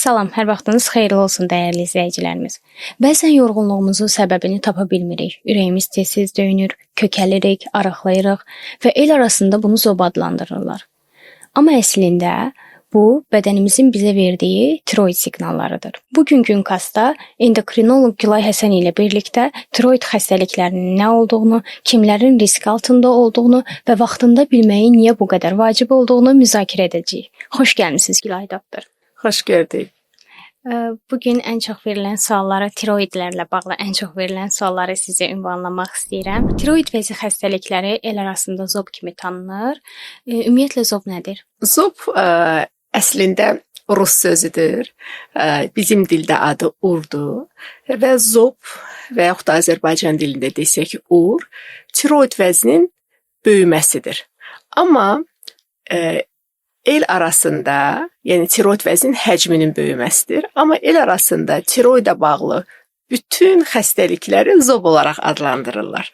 Salam, hər vaxtınız xeyirli olsun dəyərli izləyicilərimiz. Bəzən yorğunluğumuzun səbəbini tapa bilmirik. Ürəyimiz tez-tez döyünür, kökəlirik, arıqlayırıq və el arasında bunu zob adlandırırlar. Amma əslində bu bədənimizin bizə verdiyi tiroid siqnallarıdır. Bugün Günkastda endokrinoloq Gülay Həsən ilə birlikdə tiroid xəstəliklərinin nə olduğunu, kimlərin risk altında olduğunu və vaxtında bilməyin niyə bu qədər vacib olduğunu müzakirə edəcəyik. Xoş gəlmisiniz Gülay doktor. Xoş gördük. Bugün ən çox verilən sualları, tiroidlərlə bağlı ən çox verilən sualları sizə ünvanlamaq istəyirəm. Tiroid vəzi xəstəlikləri el arasında zob kimi tanınır. Ümumiyyətlə zob nədir? Zob əslində rus sözüdür. Bizim dildə adı urdur və zob və yaxud da Azərbaycan dilində desək ur, tiroid vəzinin böyüməsidir. Amma el arasında, yəni tiroid vəzinin həcminin böyüməsidir. Amma el arasında tiroida bağlı bütün xəstəlikləri zob olaraq adlandırırlar.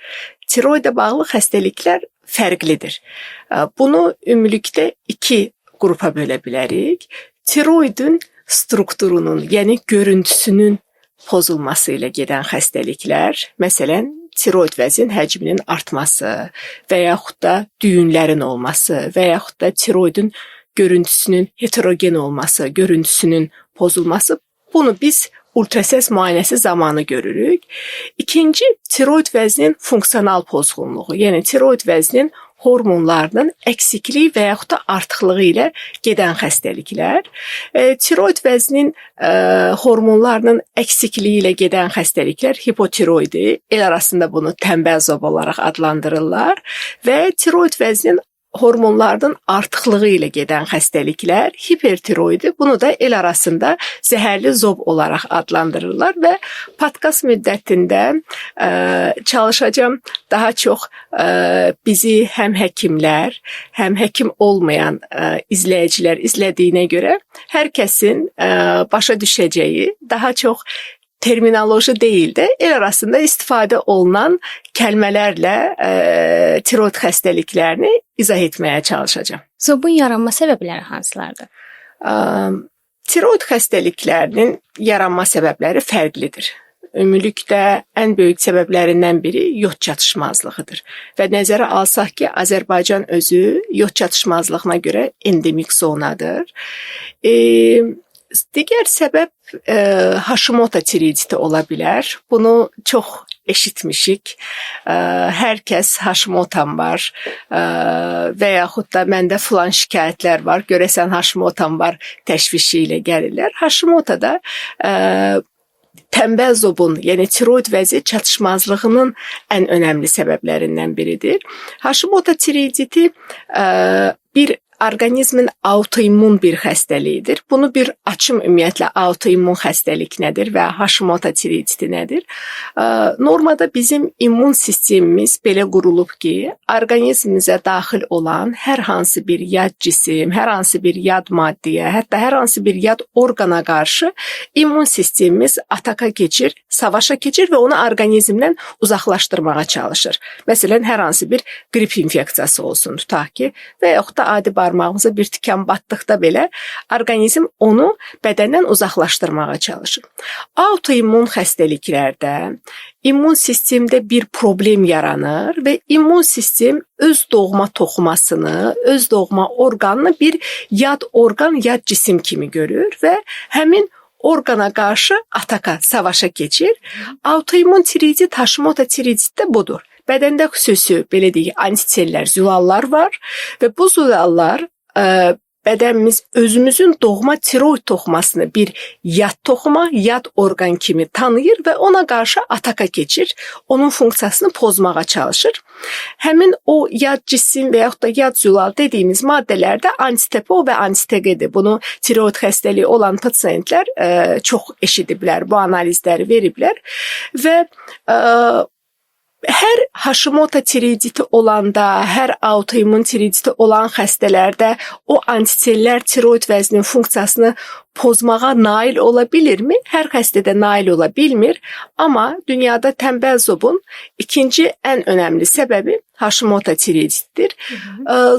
Tiroida bağlı xəstəliklər fərqlidir. Bunu ümumilikdə iki qrupa bölə bilərik. Tiroidin strukturunun, yəni görüntüsünün pozulması ilə gedən xəstəliklər, məsələn, tiroid vəzin həcminin artması və yaxud da düyünlərin olması və yaxud da tiroidin görüntüsünün heterogen olması, görüntüsünün pozulması, bunu biz ultrasəs müayinəsi zamanı görürük. İkinci, tiroid vəzinin funksional pozğunluğu, yəni tiroid vəzinin hormonlarının əksikliyi və yaxud da artıqlığı ilə gedən xəstəliklər. Tiroid vəzinin hormonlarının əksikliyi ilə gedən xəstəliklər hipotiroidi, el arasında bunu tənbəl zob olaraq adlandırırlar və tiroid vəzinin hormonlarının artıqlığı ilə gedən xəstəliklər hipertiroidi, bunu da el arasında zəhərli zob olaraq adlandırırlar və podkast müddətində çalışacağam daha çox bizi həm həkimlər, həm həkim olmayan izləyicilər izlədiyinə görə hər kəsin başa düşəcəyi daha çox terminoloji deyil də el arasında istifadə olunan kəlmələrlə tiroid xəstəliklərini izah etməyə çalışacağam. Zobun yaranma səbəbləri hansılardır? Tiroid xəstəliklərinin yaranma səbəbləri fərqlidir. Ümumilikdə ən böyük səbəblərindən biri yod çatışmazlığıdır. Və nəzərə alsaq ki, Azərbaycan özü yod çatışmazlığına görə endemik zonadır. Digər səbəb Hashimoto tiroiditi ola bilər. Bunu çox eşitmişik. Hər kəs Hashimoto'm var və yaxud da məndə filan şikayətlər var, görəsən Hashimoto'm var təşvişi ilə gəlirlər. Hashimoto da tənbəl zobun, yəni tiroid vəzi çatışmazlığının ən önəmli səbəblərindən biridir. Hashimoto tiroiditi bir orqanizmin autoimmun bir xəstəliyidir. Bunu bir açım ümumiyyətlə autoimmun xəstəlik nədir və Hashimoto tiroiditi nədir? Normada bizim immun sistemimiz belə qurulub ki, orqanizmimizə daxil olan hər hansı bir yad cisim, hər hansı bir yad maddəyə, hətta hər hansı bir yad orqana qarşı immun sistemimiz ataka keçir, savaşa keçir və onu orqanizmdən uzaqlaşdırmağa çalışır. Məsələn, hər hansı bir qrip infeksiyası olsun, tutaq ki, və yaxud da adi barmağımıza bir tikan batdıqda belə orqanizm onu bədəndən uzaqlaşdırmağa çalışır. Autoimmun xəstəliklərdə immun sistemdə bir problem yaranır və immun sistem öz doğma toxumasını, öz doğma orqanını bir yad orqan, yad cisim kimi görür və həmin orqana qarşı ataka, savaşa keçir. Autoimmun tiroidit, Hashimoto tiroidit də budur. Bədəndə xüsusi, belə deyək, antisellər, zülallar var və bu zülallar bədənimiz özümüzün doğma tiroid toxumasını bir yad toxuma, yad orqan kimi tanıyır və ona qarşı ataka keçir, onun funksiyasını pozmağa çalışır. Həmin o yad cisim və yaxud da yad zülal dediyimiz maddələrdə antitepo və antiteqedir. Bunu tiroid xəstəliyi olan pasiyentlər çox eşidiblər, bu analizləri veriblər və hər Hashimoto tiroiditi olanda, hər autoimmun tiroiditi olan xəstələrdə o antisellər tiroid vəzinin funksiyasını pozmağa nail ola bilirmi? Hər xəstədə nail ola bilmir, amma dünyada tənbəl zobun ikinci ən önəmli səbəbi Hashimoto tiroiditdir.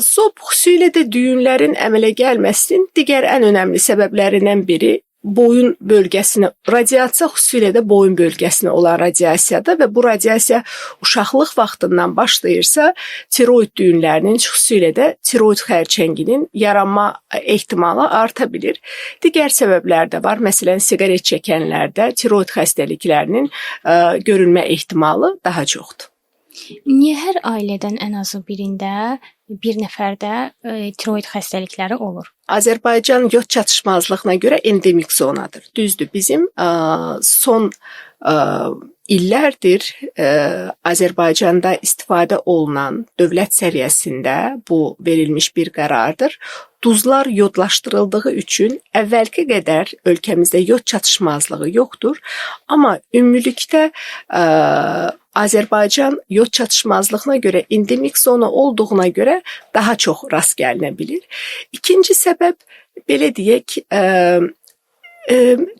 Zob xüsusilə də düyünlərin əmələ gəlməsinin digər ən önəmli səbəblərindən biri boyun bölgəsinə, radiasiya xüsusilə də boyun bölgəsinə olan radiasiyadır və bu radiasiya uşaqlıq vaxtından başlayırsa, tiroid düyünlərinin, xüsusilə də tiroid xərçənginin yaranma ehtimalı arta bilir. Digər səbəblər də var. Məsələn, siqaret çəkənlərdə tiroid xəstəliklərinin görülmə ehtimalı daha çoxdur. Niyə hər ailədən ən azı birində, bir nəfərdə tiroid xəstəlikləri olur? Azərbaycan yod çatışmazlığına görə endemik zonadır. Düzdür, bizim son illərdir Azərbaycanda istifadə olunan dövlət səviyyəsində bu verilmiş bir qərardır. Duzlar yodlaşdırıldığı üçün əvvəlki qədər ölkəmizdə yod çatışmazlığı yoxdur, amma ümumilikdə Azərbaycan yod çatışmazlığına görə endemik zona olduğuna görə daha çox rast gəlinə bilir. İkinci səbəb, belə deyək,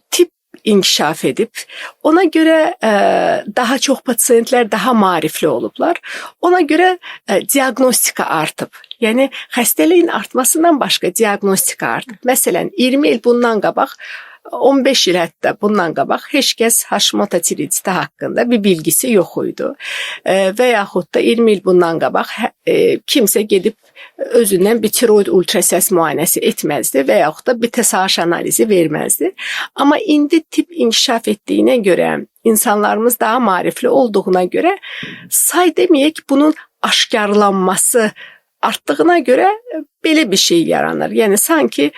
tibb inkişaf edib. Ona görə daha çox pasiyentlər daha maarifli olublar. Ona görə diaqnostika artıb. Yəni xəstəliyin artmasından başqa diaqnostika artıb. Məsələn, 20 il bundan qabaq, 15 il hətta bundan qabaq heç kəs Hashimoto tiroiditi haqqında bir bilgisi yox idi. Və yaxud da 20 il bundan qabaq kimsə gedib özündən bir tiroid ultrasəs müayinəsi etməzdi və yaxud da bir TSH analizi verməzdi. Amma indi tibb inkişaf etdiyinə görə, insanlarımız daha maarifli olduğuna görə, say deməyək, bunun aşkarlanması artdığına görə belə bir şey yaranır. Yəni sanki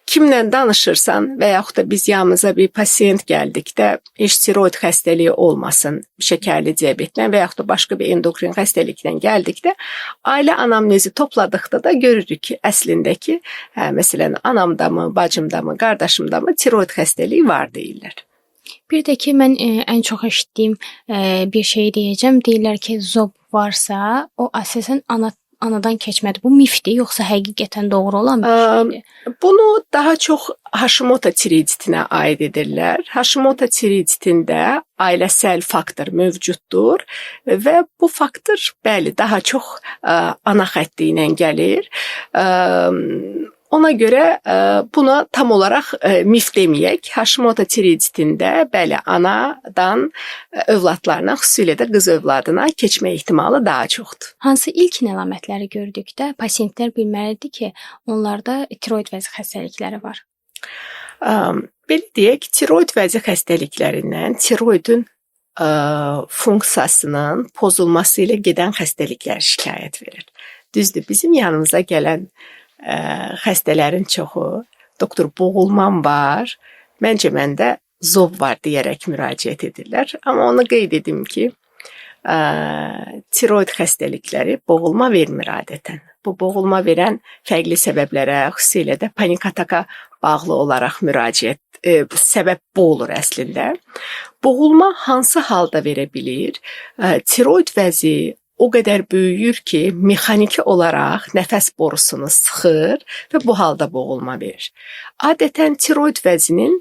kimlə danışırsan və yaxud da biz yanımıza bir pasiyent gəldikdə heç tiroid xəstəliyi olmasın, şəkərli diabetlə və yaxud da başqa bir endokrin xəstəliklə gəldikdə ailə anamnezi topladıqda da görürük ki, əslində ki, məsələn, anamda mı, bacımda mı, qardaşımda mı tiroid xəstəliyi var deyirlər. Bir də ki, mən ən çox eşitdiyim bir şey deyəcəm. Deyirlər ki, zob varsa, o əsasən anadan keçmədi. Bu mifdir, yoxsa həqiqətən doğru olan bir şeydir? Bunu daha çox Hashimoto tiroiditinə aid edirlər. Hashimoto tiroiditində ailəsəl faktor mövcuddur və bu faktor, bəli, daha çox ana xətti ilə gəlir. Ona görə buna tam olaraq mif deməyək. Hashimoto tiroiditində bəli, anadan övladlarına, xüsusilə də qız övladına keçmə ehtimalı daha çoxdur. Hansı ilkin əlamətləri gördükdə pasiyentlər bilməlidir ki, onlarda tiroid vəzi xəstəlikləri var? Belə deyək, tiroid vəzi xəstəliklərindən tiroidin funksiyasının pozulması ilə gedən xəstəliklər şikayət verir. Düzdür, bizim yanımıza gələn xəstələrin çoxu, doktor boğulmam var, məncə məndə zob var deyərək müraciət edirlər. Amma onu qeyd edim ki, tiroid xəstəlikləri boğulma vermir adətən. Bu boğulma verən fərqli səbəblərə, xüsusilə də panik ataka bağlı olaraq səbəb bu olur əslində. Boğulma hansı halda verə bilir? Tiroid vəzi o qədər böyüyür ki, mexaniki olaraq nəfəs borusunu sıxır və bu halda boğulma verir. Adətən tiroid vəzinin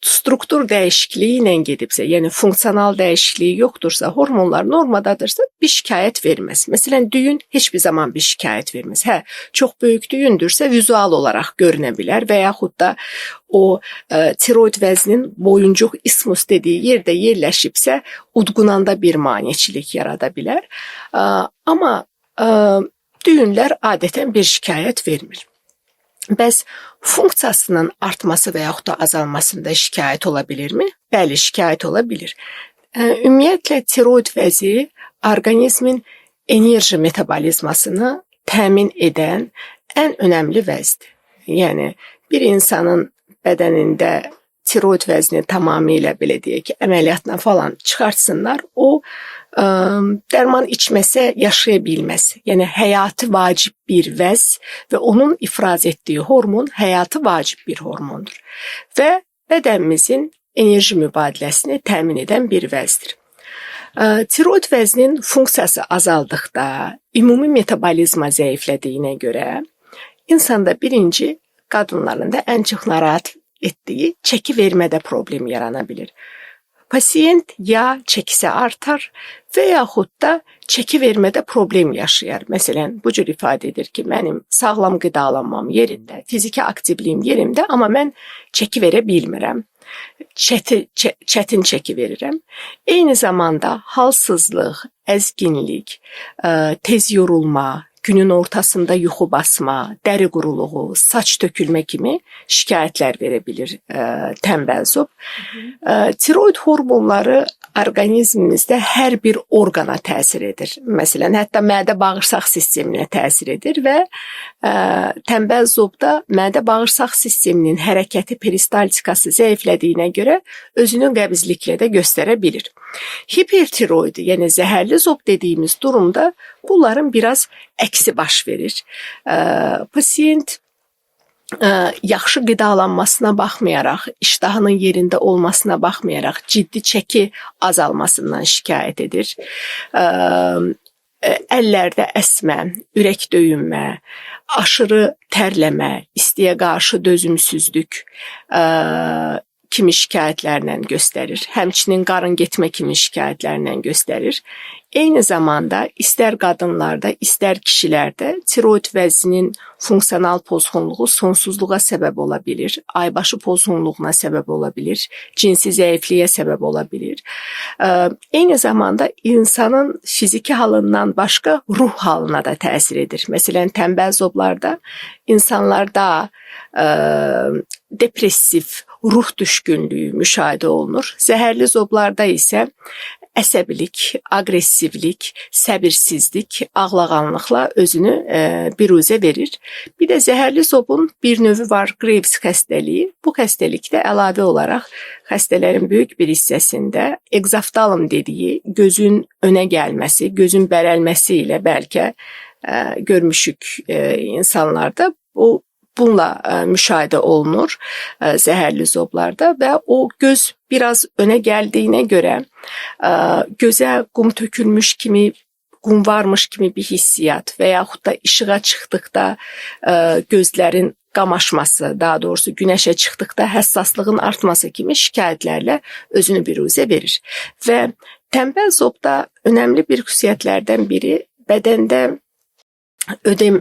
struktur dəyişikliyi ilə gedibsə, yəni funksional dəyişikliyi yoxdursa, hormonlar normadadırsa bir şikayət verməz. Məsələn, düyün heç bir zaman bir şikayət verməz. Çox böyük düyündürsə vizual olaraq görünə bilər və yaxud da o tiroid vəzinin boyuncuq ismus dediyi yerdə yerləşibsə, udqunanda bir maneçilik yarada bilər. Amma düyünlər adətən bir şikayət vermir. Bəs funksiyasının artması və yaxud da azalmasında şikayət ola bilirmi? Bəli, şikayət ola bilir. Ümumiyyətlə, tiroid vəzi orqanizmin enerji metabolizmasını təmin edən ən önəmli vəzdir. Yəni, bir insanın bədənində tiroid vəzini tamamilə, belə deyək ki, əməliyyatla falan çıxartsınlar, o dərman içməsə yaşaya bilməz. Yəni, həyatı vacib bir vəz və onun ifraz etdiyi hormon həyatı vacib bir hormondur. Və bədənimizin enerji mübadiləsini təmin edən bir vəzdir. Tiroid vəzinin funksiyası azaldıqda, ümumi metabolizma zəiflədiyinə görə, insanda birinci qadınların da ən çox narahat etdiyi çəki vermədə problem yarana bilir. pasiyent ya çəkisi artar və yaxud da çəki vermədə problem yaşayar. Məsələn, bu cür ifadə edir ki, mənim sağlam qidalanmam yerində, fiziki aktivliyim yerində, amma mən çəki verə bilmirəm. Çətin çəki verirəm. Eyni zamanda halsızlıq, əzginlik, tez yorulma, günün ortasında yuxu basma, dəri quruluğu, saç tökülmə kimi şikayətlər verə bilir tənbəl zob. Tiroid hormonları orqanizmimizdə hər bir orqana təsir edir. Məsələn, hətta mədə-bağırsaq sisteminə təsir edir və tənbəl zobda mədə-bağırsaq sisteminin hərəkəti, peristaltikası zəiflədiyinə görə özünü qəbizliklə də göstərə bilir. Hipertiroid, yəni zəhərli zob dediyimiz durumda bunların biraz əksi baş verir. Pasiyent yaxşı qidalanmasına baxmayaraq, iştahının yerində olmasına baxmayaraq ciddi çəki azalmasından şikayət edir. Əllərdə əsmə, ürək döyünmə, aşırı tərləmə, istiyə qarşı dözümsüzlük kimi şikayətlərlə göstərir. Həmçinin qarın getmə kimi şikayətlərlə göstərir. Eyni zamanda istər qadınlarda, istər kişilərdə tiroid vəzinin funksional pozğunluğu sonsuzluğa səbəb ola bilir, aybaşı pozğunluğuna səbəb ola bilir, cinsi zəifliyə səbəb ola bilir. Eyni zamanda insanın fiziki halından başqa ruh halına da təsir edir. Məsələn, tənbəl zoblarda insanlarda depressiv, ruh düşkünlüyü müşahidə olunur. Zəhərli zoblarda isə əsəbilik, aqressivlik, səbirsizlik, ağlağanlıqla özünü biruzə verir. Bir də zəhərli zobun bir növü var, Graves xəstəliyi. Bu xəstəlikdə əlavə olaraq xəstələrin böyük bir hissəsində egzaftalm dediyi gözün önə gəlməsi, gözün bərəlməsi ilə bəlkə görmüşük insanlarda. Bununla müşahidə olunur zəhərli zoblarda və o göz biraz önə gəldiyinə görə gözə qum tökülmüş kimi, qum varmış kimi bir hissiyat və yaxud da işığa çıxdıqda gözlərin qamaşması, daha doğrusu günəşə çıxdıqda həssaslığın artması kimi şikayətlərlə özünü biruzə verir. Və tənbəl zobda önəmli bir xüsusiyyətlərdən biri bədəndə ödem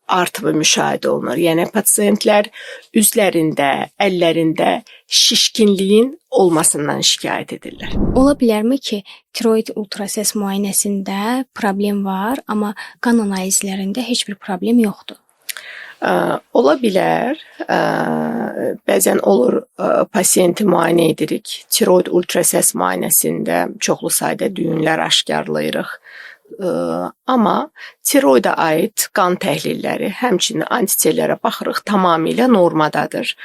artımı müşahidə olunur. Yəni pasiyentlər üzlərində, əllərində şişkinliyin olmasından şikayət edirlər. Ola bilərmi ki, tiroid ultrasəs müayinəsində problem var, amma qan analizlərində heç bir problem yoxdur? Ola bilər. Bəzən olur, pasiyenti müayinə edirik. Tiroid ultrasəs müayinəsində çoxlu sayda düyünlər aşkarlayırıq. Amma tiroida aid qan təhlilləri, həmçinin antitellərə baxırıq, tamamilə normadadır.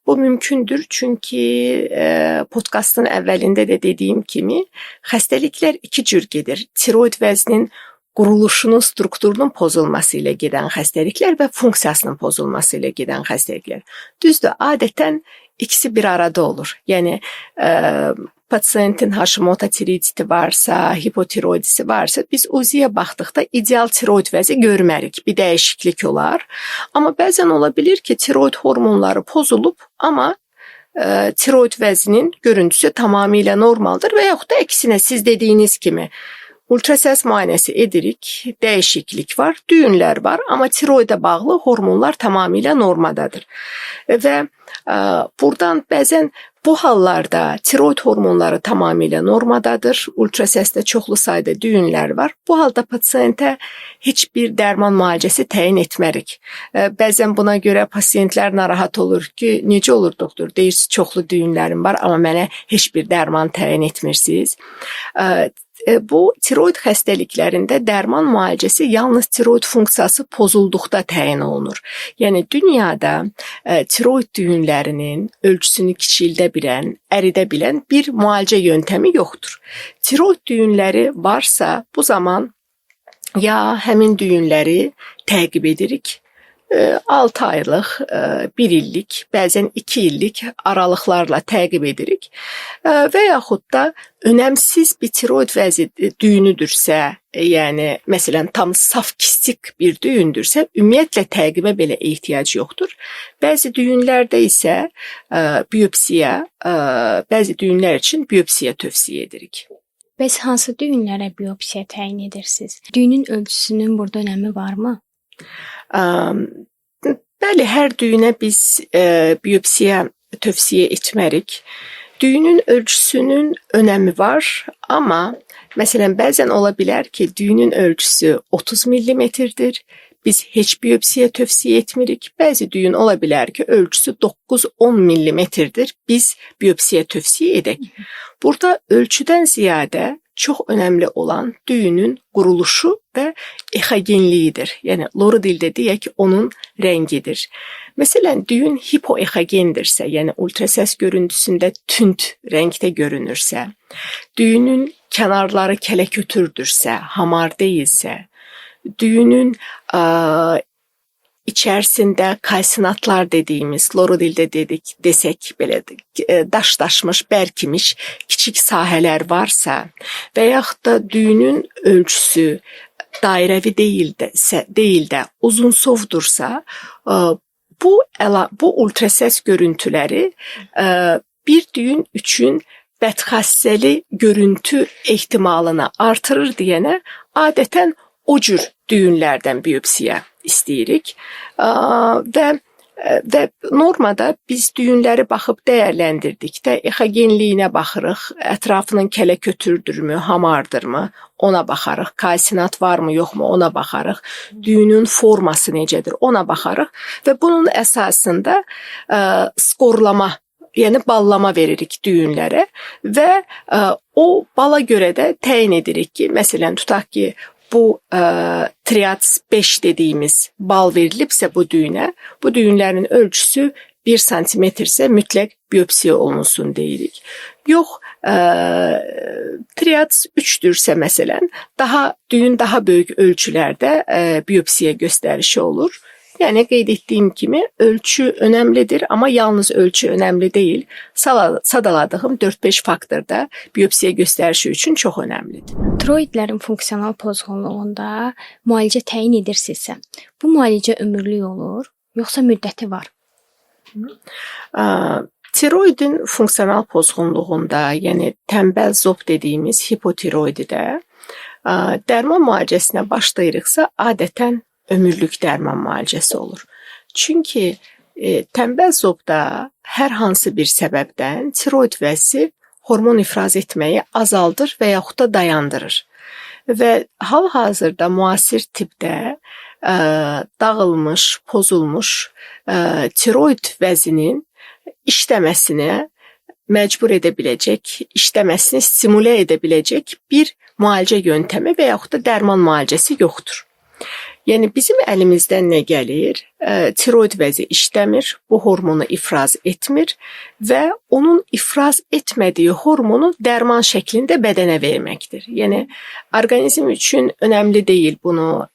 Bu mümkündür, çünki podkastın əvvəlində də dediyim kimi, xəstəliklər iki cür gedir. Tiroid vəzinin quruluşunun, strukturunun pozulması ilə gedən xəstəliklər və funksiyasının pozulması ilə gedən xəstəliklər. Düzdür, adətən ikisi bir arada olur. Yəni, pasiyentin Hashimoto tiroiditi varsa, hipotiroidisi varsa, biz UZI-yə baxdıqda ideal tiroid vəzi görmərik. Bir dəyişiklik olar. Amma bəzən ola bilir ki, tiroid hormonları pozulub, amma tiroid vəzinin görüntüsü tamamilə normaldır və yaxud da əksinə siz dediyiniz kimi ultrasəs müayinəsi edirik, dəyişiklik var, düyünlər var, amma tiroidə bağlı hormonlar tamamilə normadadır. Və buradan bəzən bu hallarda tiroid hormonları tamamilə normadadır, ultrasəsdə çoxlu sayda düyünlər var. Bu halda pasiyentə heç bir dərman müalicəsi təyin etmərik. Bəzən buna görə pasiyentlər narahat olur ki, necə olur doktor, deyirsiniz çoxlu düyünlərim var, amma mənə heç bir dərman təyin etmirsiniz. Bu tiroid xəstəliklərində dərman müalicəsi yalnız tiroid funksiyası pozulduqda təyin olunur. Yəni dünyada tiroid düyünlərinin ölçüsünü kiçildə bilən, əridə bilən bir müalicə yöntəmi yoxdur. Tiroid düyünləri varsa, bu zaman ya həmin düyünləri təqib edirik, 6 aylıq, 1 illik, bəzən 2 illik aralıqlarla təqib edirik. Və yaxud da önəmsiz bir tiroid vəzi düyünüdürsə, yəni məsələn tam saf kistik bir düyündürsə, ümumiyyətlə təqibə belə ehtiyac yoxdur. Bəzi düyünlərdə isə biopsiya, bəzi düyünlər üçün biopsiya tövsiyə edirik. Bəs hansı düyünlərə biopsiya təyin edirsiniz? Düyünün ölçüsünün burada önəmi varmı? Bəli, hər düyünə biz biopsiya tövsiyə etmərik. Düyünün ölçüsünün önəmi var, amma məsələn bəzən ola bilər ki, düyünün ölçüsü 30 millimetrdir. Biz heç biopsiya tövsiyə etmirik. Bəzi düyün ola bilər ki, ölçüsü 9-10 millimetrdir. Biz biopsiya tövsiyə edək. Burada ölçüdən ziyadə çox önəmli olan düyünün quruluşu və exogenliyidir. Yəni loru dildə deyək onun rəngidir. Məsələn, düyün hipoexogendirsə, yəni ultrasəs görüntüsündə tünd rəngdə görünürsə, düyünün kənarları kələkötürdürsə, hamar deyilsə, düyünün içərisində kalsinatlar dediyimiz, loru dildə desək belə daşdaşmış, bərkimiş kiçik sahələr varsa və yaxud da düyünün ölçüsü dairəvi deyil də uzunsovdursa, bu ultrasəs görüntüləri bir düyün üçün bədxassəli görüntü ehtimalını artırır deyənə adətən o cür düyünlərdən biopsiya istəyirik və normada biz düyünləri baxıb dəyərləndirdikdə exogenliyinə baxırıq, ətrafının kələkötürdürmü, hamardırmı, ona baxarıq, kalsinat varmı, yoxmu, ona baxarıq, düyünün forması necədir, ona baxarıq və bunun əsasında skorlama, yəni ballama veririk düyünlərə və o bala görə də təyin edirik ki, məsələn tutaq ki, bu triads 5 dediyimiz bal verilibsə bu düyünə, bu düyünlərin ölçüsü 1 santimetrsə mütləq biopsiya olunsun deyirik. Yox, triads 3-dürsə məsələn, düyün daha böyük ölçülərdə biopsiya göstərişi olur. Yəni qeyd etdiyim kimi ölçü önəmlidir, amma yalnız ölçü önəmli deyil. Sadaladığım 4-5 faktor da biopsiya göstərişi üçün çox önəmlidir. Tiroidlərin funksional pozğunluğunda müalicə təyin edirsinizsə, bu müalicə ömürlük olur, yoxsa müddəti var? Tiroidin funksional pozğunluğunda, yəni tənbəl zob dediyimiz hipotiroididə dərman müalicəsinə başlayırıqsa, adətən ömürlük dərman müalicəsi olur. Çünki tənbəl zobda hər hansı bir səbəbdən tiroid vəzi hormon ifraz etməyi azaldır və yaxud da dayandırır. Və hal-hazırda müasir tibbdə dağılmış, pozulmuş tiroid vəzinin işləməsinə məcbur edə biləcək, işləməsini stimulə edə biləcək bir müalicə yöntəmi və yaxud da dərman müalicəsi yoxdur. Yəni bizim əlimizdən nə gəlir? Tiroid vəzi işləmir, bu hormonu ifraz etmir və onun ifraz etmədiyi hormonu dərman şəklində bədənə verməkdir. Yəni orqanizm üçün önəmli deyil bunu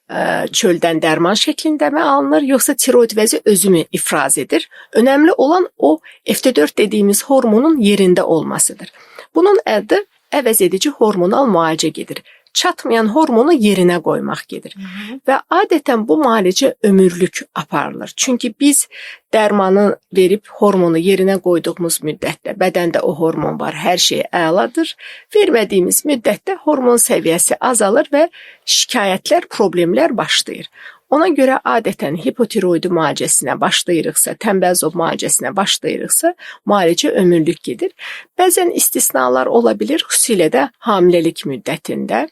çöldən dərman şəklindəmi alınır, yoxsa tiroid vəzi özünü ifraz edir. Önəmli olan o FT4 dediyimiz hormonun yerində olmasıdır. Bunun adı əvəzedici hormonal müalicə gedir. Çatmayan hormonu yerinə qoymaq gedir. Və adətən bu müalicə ömürlük aparılır. Çünki biz dərmanı verib hormonu yerinə qoyduğumuz müddətdə bədəndə o hormon var, hər şey əladır. Vermədiyimiz müddətdə hormon səviyyəsi azalır və şikayətlər, problemlər başlayır. Ona görə adətən hipotiroidi müalicəsinə başlayırıqsa, tənbəl zob müalicəsinə başlayırıqsa, müalicə ömürlük gedir. Bəzən istisnalar ola bilir, xüsusilə də hamiləlik müddətində.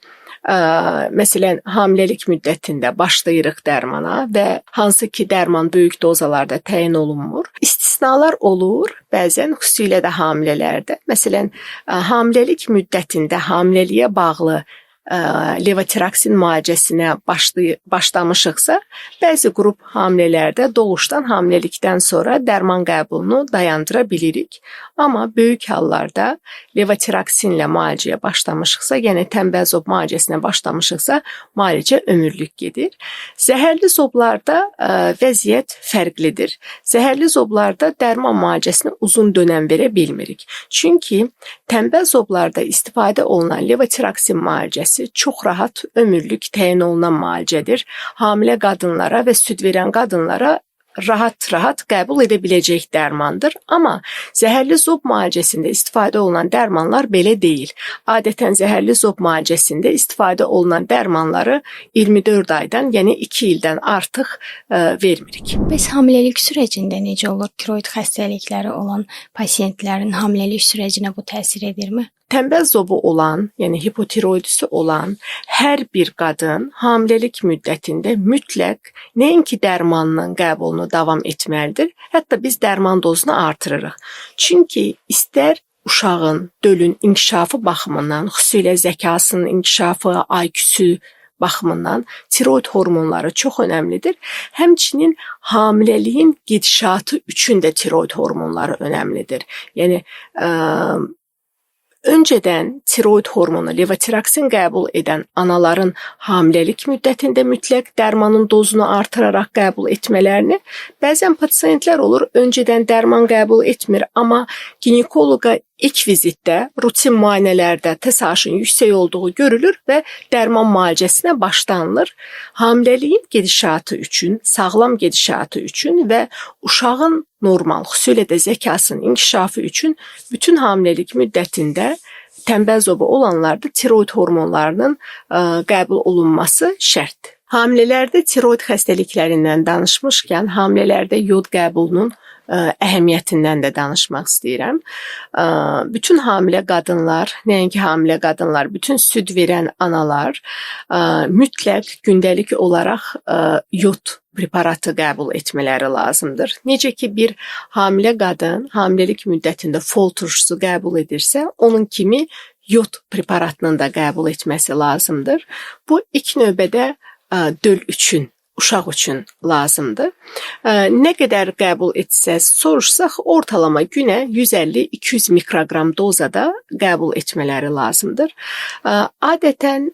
Məsələn, hamiləlik müddətində başlayırıq dərmana və hansı ki dərman böyük dozalarda təyin olunmur. İstisnalar olur, bəzən xüsusilə də hamilələrdə. Məsələn, hamiləlik müddətində hamiləliyə bağlı levotiraksin müalicəsinə başlamışıqsa, bəzi qrup hamilələrdə doğuşdan hamiləlikdən sonra dərman qəbulunu dayandıra bilirik. Amma böyük hallarda levotiraksinlə müalicəyə başlamışıqsa, yəni tənbəl zob müalicəsinə başlamışıqsa, müalicə ömürlük gedir. Zəhərli zoblarda vəziyyət fərqlidir. Zəhərli zoblarda dərman müalicəsini uzun dönəm verə bilmirik. Çünki tənbəl zoblarda istifadə olunan levotiraksin müalicəsi çox rahat ömürlük təyin olunan müalicədir. Hamilə qadınlara və süd verən qadınlara rahat qəbul edə biləcək dərmandır. Amma zəhərli zob müalicəsində istifadə olunan dərmanlar belə deyil. Adətən zəhərli zob müalicəsində istifadə olunan dərmanları 24 aydan, yəni 2 ildən artıq vermirik. Bəs hamiləlik sürəcində necə olur? Tiroid xəstəlikləri olan pasiyentlərin hamiləlik sürecinə bu təsir edirmi? Tənbəl zobu olan, yəni hipotiroidisi olan hər bir qadın hamiləlik müddətində mütləq nəinki dərmanının qəbulunu davam etməlidir, hətta biz dərman dozunu artırırıq. Çünki istər uşağın, dölün inkişafı baxımından, xüsusilə zəkasının inkişafı, IQ-su baxımından tiroid hormonları çox önəmlidir. Həmçinin hamiləliyin gedişatı üçün də tiroid hormonları önəmlidir. Yəni öncədən tiroid hormonu, levotiraksin qəbul edən anaların hamiləlik müddətində mütləq dərmanın dozunu artıraraq qəbul etmələrini, bəzən pasiyentlər olur, öncədən dərman qəbul etmir, amma ginekoloqa ilk vizitdə, rutin müayinələrdə TSH-ın yüksək olduğu görülür və dərman müalicəsinə başlanılır. Hamiləliyin gedişatı üçün, sağlam gedişatı üçün və uşağın normal, xüsusilə də zəkasının inkişafı üçün bütün hamiləlik müddətində tənbəl zobu olanlarda tiroid hormonlarının qəbul olunması şərtdir. Hamilələrdə tiroid xəstəliklərindən danışmışkən, hamilələrdə yod qəbulunun əhəmiyyətindən də danışmaq istəyirəm. Bütün hamilə qadınlar, nəinki hamilə qadınlar, bütün süd verən analar mütləq gündəlik olaraq yod preparatı qəbul etmələri lazımdır. Necə ki bir hamilə qadın hamiləlik müddətində fol turşusu qəbul edirsə, onun kimi yod preparatının da qəbul etməsi lazımdır. Bu ilk növbədə döl üçün, uşaq üçün lazımdır. Nə qədər qəbul etsəz soruşsaq, ortalama günə 150-200 mikroqram dozada qəbul etmələri lazımdır. Adətən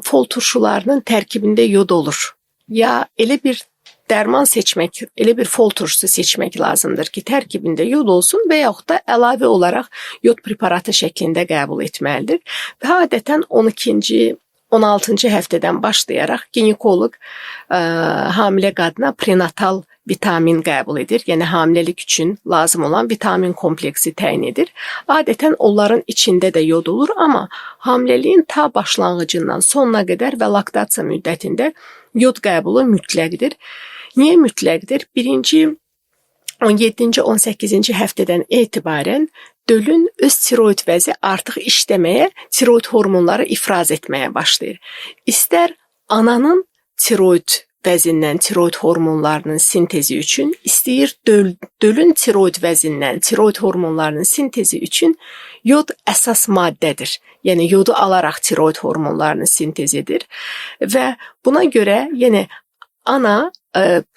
fol turşularının tərkibində yod olur. Ya elə bir dərman seçmək, elə bir fol turşusu seçmək lazımdır ki, tərkibində yod olsun və yaxud da əlavə olaraq yod preparatı şəklində qəbul etməlidir. Və adətən 12-ci 16-cı həftədən başlayaraq ginekoloq hamilə qadına prenatal vitamin qəbul edir. Yəni hamiləlik üçün lazım olan vitamin kompleksi təyin edir. Adətən onların içində də yod olur, amma hamiləliyin ta başlanğıcından sonuna qədər və laktasiya müddətində yod qəbulu mütləqdir. Niyə mütləqdir? Birinci 17-ci, 18-ci həftədən etibarən dölün öz tiroid vəzi artıq işləməyə, tiroid hormonları ifraz etməyə başlayır. İstər ananın tiroid vəzindən tiroid hormonlarının sintezi üçün, istəyir dölün tiroid vəzindən tiroid hormonlarının sintezi üçün yod əsas maddədir. Yəni yodu alaraq tiroid hormonlarını sintez edir və buna görə yəni ana,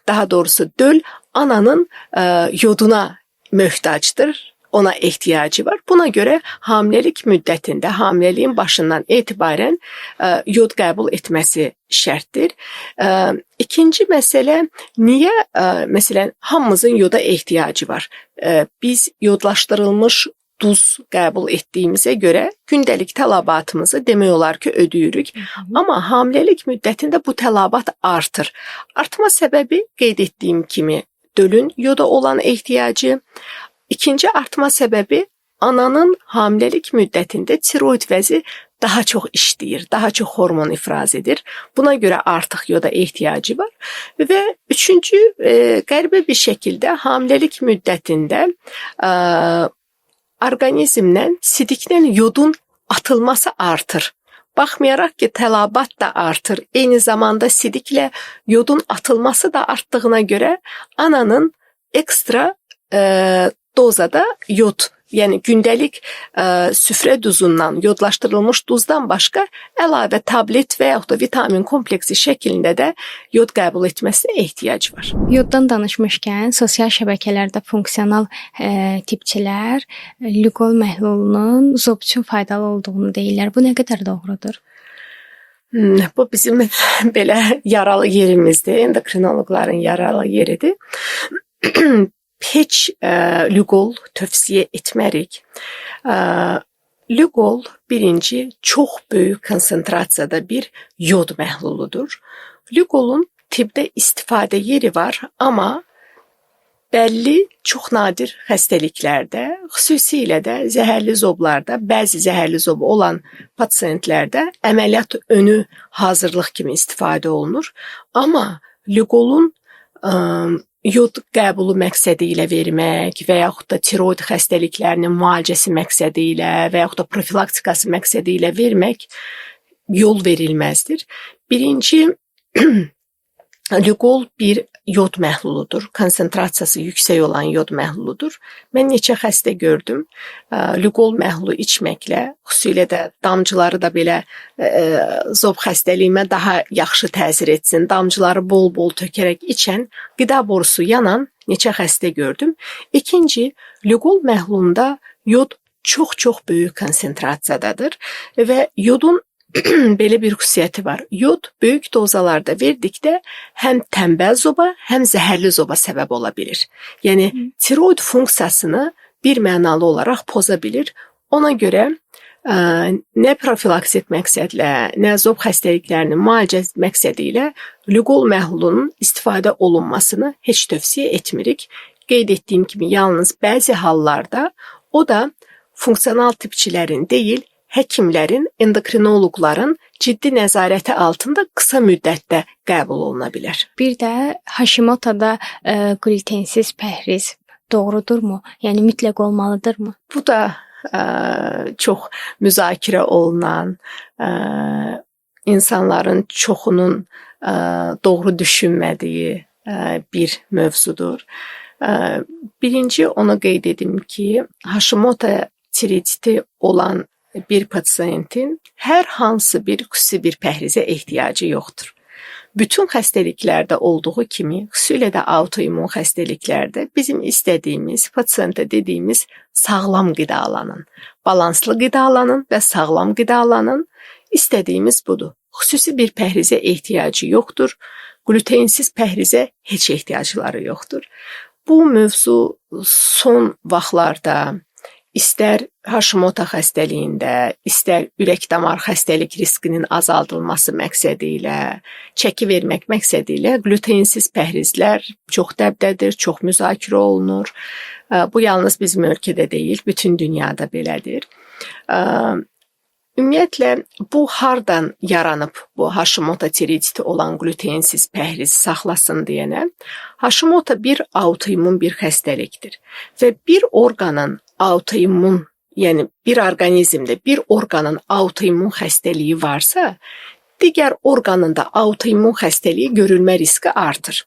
daha doğrusu döl ananın yoduna möhtacdır. Ona ehtiyacı var. Buna görə hamiləlik müddətində, hamiləliyin başından etibarən yod qəbul etməsi şərtdir. İkinci məsələ, niyə məsələn hamımızın yoda ehtiyacı var? Biz yodlaşdırılmış duz qəbul etdiyimizə görə gündəlik tələbatımızı demək olar ki, ödəyirik. Amma hamiləlik müddətində bu tələbat artır. Artma səbəbi qeyd etdiyim kimi dölün yoda olan ehtiyacı. İkinci artma səbəbi ananın hamiləlik müddətində tiroid vəzi daha çox işləyir, daha çox hormon ifraz edir. Buna görə artıq yoda ehtiyacı var. Və üçüncü, qəribə bir şəkildə hamiləlik müddətində orqanizmdən sidikdən yodun atılması artır. Baxmayaraq ki, tələbat da artır. Eyni zamanda sidiklə yodun atılması da artdığına görə ananın ekstra dozada yod yəni gündəlik süfrə duzundan, yodlaşdırılmış duzdan başqa əlavə tablet və yaxud da vitamin kompleksi şəklində də yod qəbul etməsinə ehtiyac var. Yoddan danışmışkən, sosial şəbəkələrdə funksional tipçilər lüqol məhlulunun zob üçün faydalı olduğunu deyirlər. Bu nə qədər doğrudur? Bu bizim belə yaralı yerimizdir, endokrinoloqların yaralı yeridir. Heç lüqol tövsiyə etmərik. Lüqol birinci çox böyük konsentrasiyada bir yod məhluludur. Lüqolun tibbdə istifadə yeri var, amma bəlli çox nadir xəstəliklərdə, xüsusilə də zəhərli zoblarda, bəzi zəhərli zob olan pasiyentlərdə əməliyyat önü hazırlıq kimi istifadə olunur. Amma lüqolun yod qəbulu məqsədi ilə vermək və yaxud da tiroid xəstəliklərinin müalicəsi məqsədi ilə və yaxud da profilaktikası məqsədi ilə vermək yol verilməzdir. Birinci, lüqol bir yod məhluludur. Konsentrasiyası yüksək olan yod məhluludur. Mən neçə xəstə gördüm. Lüqol məhlulu içməklə, xüsusilə də damcıları da belə zob xəstəliyimə daha yaxşı təsir etsin, damcıları bol-bol tökərək içən, qida borusu yanan neçə xəstə gördüm. İkinci, lüqol məhlulunda yod çox-çox böyük konsentrasiyadadır və yodun belə bir xüsusiyyəti var. Yod böyük dozalarda verdikdə həm tənbəl zoba, həm zəhərli zoba səbəb ola bilir. Yəni tiroid funksiyasını bir mənalı olaraq poza bilir. Ona görə nə profilaktik məqsədlə, nə zob xəstəliklərinin müalicəsi məqsədi ilə lüqol məhlulunun istifadə olunmasını heç tövsiyə etmirik. Qeyd etdiyim kimi yalnız bəzi hallarda o da funksional tipçilərin deyil, həkimlərin, endokrinoloqların ciddi nəzarəti altında qısa müddətdə qəbul oluna bilər. Bir də Hashimoto'da glutensiz pəhriz doğrudurmu? Yəni mütləq olmalıdırmı? Bu da çox müzakirə olunan, insanların çoxunun doğru düşünmədiyi bir mövzudur. Birinci onu qeyd edim ki, Hashimoto tiroiditi olan bir pasiyentin hər hansı bir xüsusi bir pəhrizə ehtiyacı yoxdur. Bütün xəstəliklərdə olduğu kimi, xüsusilə də autoimmun xəstəliklərdə bizim istədiyimiz, pasiyentə dediyimiz sağlam qidalanın, balanslı qidalanın və sağlam qidalanın. İstədiyimiz budur. Xüsusi bir pəhrizə ehtiyacı yoxdur. Glutensiz pəhrizə heç ehtiyacları yoxdur. Bu mövzu son vaxtlarda İstər Hashimoto xəstəliyində, istər ürək-damar xəstəlik riskinin azaldılması məqsədi ilə, çəki vermək məqsədi ilə glutensiz pəhrizlər çox dəbdədir, çox müzakirə olunur. Bu yalnız bizim ölkədə deyil, bütün dünyada belədir. Ümumiyyətlə, bu hardan yaranıb bu Hashimoto tiroiditi olan glutensiz pəhrizi saxlasın deyənə? Hashimoto bir autoimmun bir xəstəlikdir və bir orqanın autoimmun, yəni bir orqanizmdə bir orqanın autoimmun xəstəliyi varsa, digər orqanın da autoimmun xəstəliyi görülmə riski artır.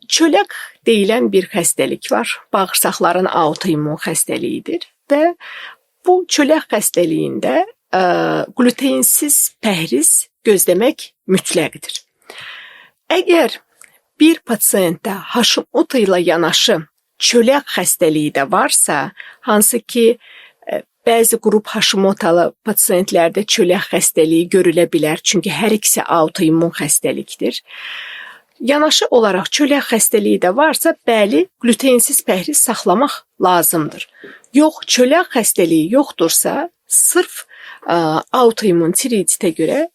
Çölək deyilən bir xəstəlik var, bağırsaqların autoimmun xəstəliyidir və bu çölək xəstəliyində glutensiz pəhriz gözləmək mütləqdir. Əgər bir pasiyentdə Hashimoto ilə yanaşı çölək xəstəliyi də varsa, hansı ki, bəzi qrup Hashimoto'lu pasiyentlərdə çölək xəstəliyi görülə bilər, çünki hər ikisi autoimmun xəstəlikdir. Yanaşı olaraq çölək xəstəliyi də varsa, bəli, glutensiz pəhriz saxlamaq lazımdır. Yox, çölək xəstəliyi yoxdursa, sırf autoimmun tiroiditə görə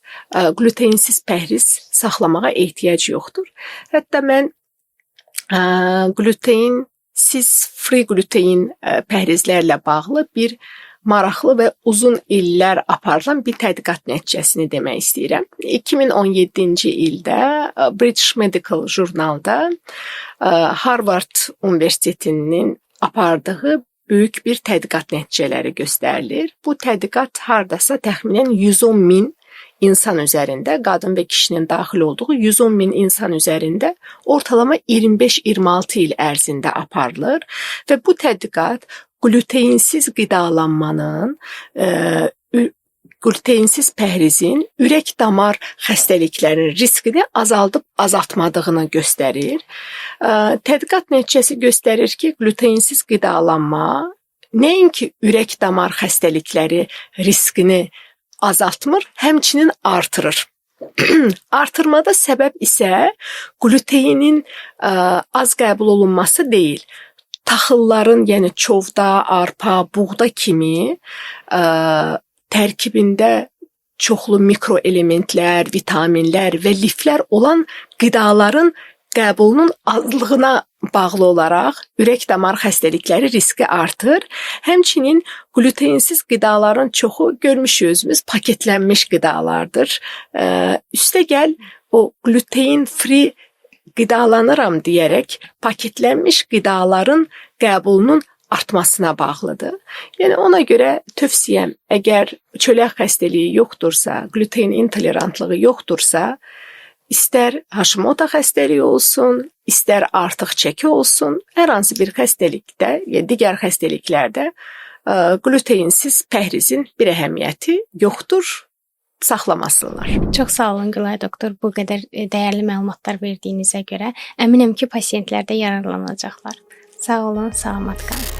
glutensiz pəhriz saxlamağa ehtiyac yoxdur. Hətta mən free glutein pəhrizlərlə bağlı bir maraqlı və uzun illər aparılan bir tədqiqat nəticəsini demək istəyirəm. 2017-ci ildə British Medical jurnalda Harvard Universitetinin apardığı böyük bir tədqiqat nəticələri göstərilir. Bu tədqiqat hardasa təxminən 110 min insan üzərində, qadın və kişinin daxil olduğu 110 min insan üzərində ortalama 25-26 il ərzində aparılır və bu tədqiqat qluteinsiz qidalanmanın, qluteinsiz pəhrizin ürək-damar xəstəliklərinin riskini azaldıb azaltmadığını göstərir. Tədqiqat nəticəsi göstərir ki, qluteinsiz qidalanma nəinki ürək-damar xəstəlikləri riskini azaltmır, həmçinin artırır. Artırmada səbəb isə qluteinin az qəbul olunması deyil. Taxılların, yəni çovda, arpa, buğda kimi tərkibində çoxlu mikroelementlər, vitaminlər və liflər olan qidaların qəbulunun azlığına bağlı olaraq ürək-damar xəstəlikləri riski artır. Həmçinin qluteinsiz qidaların çoxu görmüşük özümüz paketlənmiş qidalardır. Üstəgəl o gluten free qidalanıram deyərək paketlənmiş qidaların qəbulunun artmasına bağlıdır. Yəni ona görə tövsiyəm, əgər çölək xəstəliyi yoxdursa, gluten intolerantlığı yoxdursa, İstər Hashimoto xəstəliyi olsun, istər artıq çəki olsun, hər hansı bir xəstəlikdə, ya digər xəstəliklərdə gluteinsiz pəhrizin bir əhəmiyyəti yoxdur, saxlamasınlar. Çox sağ olun Gülay doktor, bu qədər dəyərli məlumatlar verdiyinizə görə. Əminəm ki, pasientlər də yararlanacaqlar. Sağ olun, salamat qalın.